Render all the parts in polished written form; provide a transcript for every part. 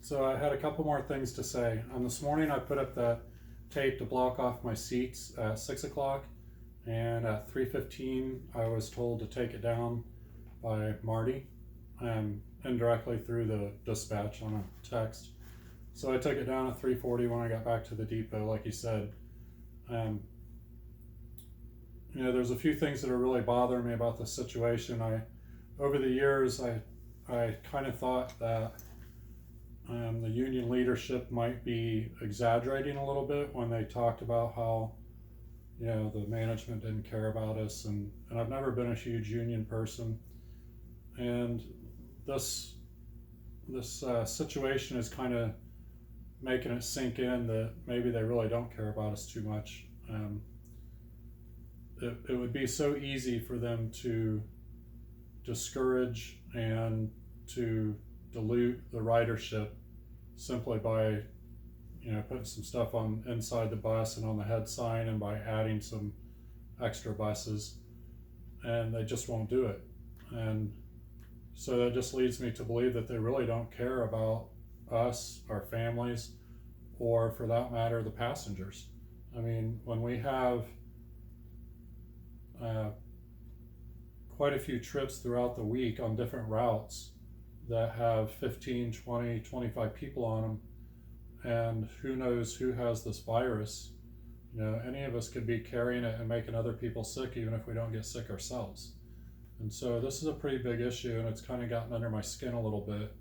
So I had a couple more things to say. This morning I put up that tape to block off my seats at 6 o'clock, and at 3:15 I was told to take it down by Marty, indirectly through the dispatch on a text. So I took it down at 3:40 when I got back to the depot, like you said. There's a few things that are really bothering me about this situation. Over the years, I kind of thought that the union leadership might be exaggerating a little bit when they talked about how, the management didn't care about us, and I've never been a huge union person, and this situation is kind of making it sink in that maybe they really don't care about us too much. It would be so easy for them to discourage and to dilute the ridership simply by putting some stuff on inside the bus and on the head sign, and by adding some extra buses, and they just won't do it. And so that just leads me to believe that they really don't care about us, our families, or for that matter the passengers. I mean, when we have quite a few trips throughout the week on different routes that have 15, 20, 25 people on them, and who knows who has this virus. Any of us could be carrying it and making other people sick, even if we don't get sick ourselves. And so this is a pretty big issue, and it's kind of gotten under my skin a little bit.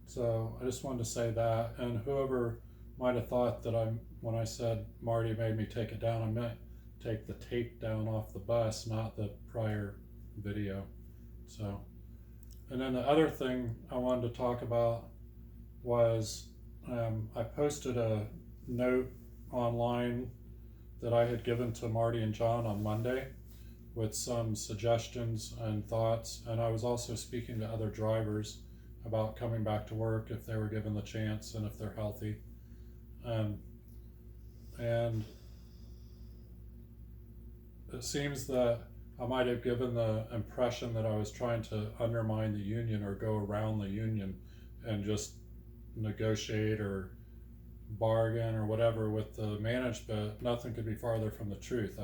So I just wanted to say that, and whoever might have thought that when I said Marty made me take it down, I meant take the tape down off the bus, not the prior video. So, and then the other thing I wanted to talk about was I posted a note online that I had given to Marty and John on Monday with some suggestions and thoughts, and I was also speaking to other drivers about coming back to work if they were given the chance and if they're healthy. And it seems that I might have given the impression that I was trying to undermine the union or go around the union and just negotiate or bargain or whatever with the management. Nothing could be farther from the truth.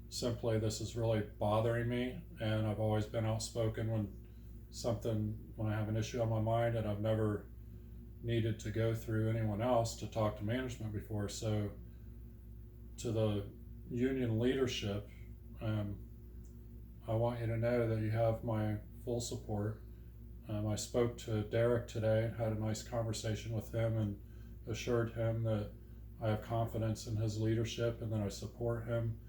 This is really bothering me, and I've always been outspoken when I have an issue on my mind, and I've never needed to go through anyone else to talk to management before. So to the union leadership, I want you to know that you have my full support. I spoke to Derek today and had a nice conversation with him, and assured him that I have confidence in his leadership and that I support him.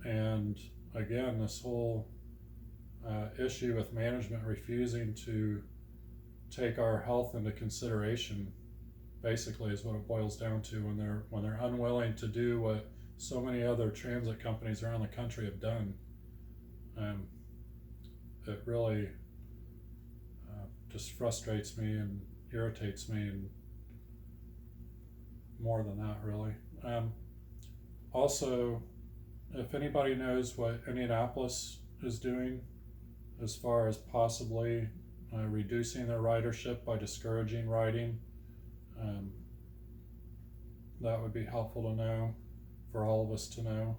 And again, this whole issue with management refusing to take our health into consideration, basically, is what it boils down to. When they're unwilling to do what so many other transit companies around the country have done, it really just frustrates me and irritates me, and more than that, really. Also, if anybody knows what Indianapolis is doing as far as possibly reducing their ridership by discouraging riding, that would be helpful to know, for all of us to know.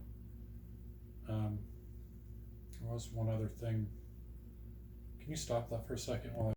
There was one other thing. Can you stop that for a second while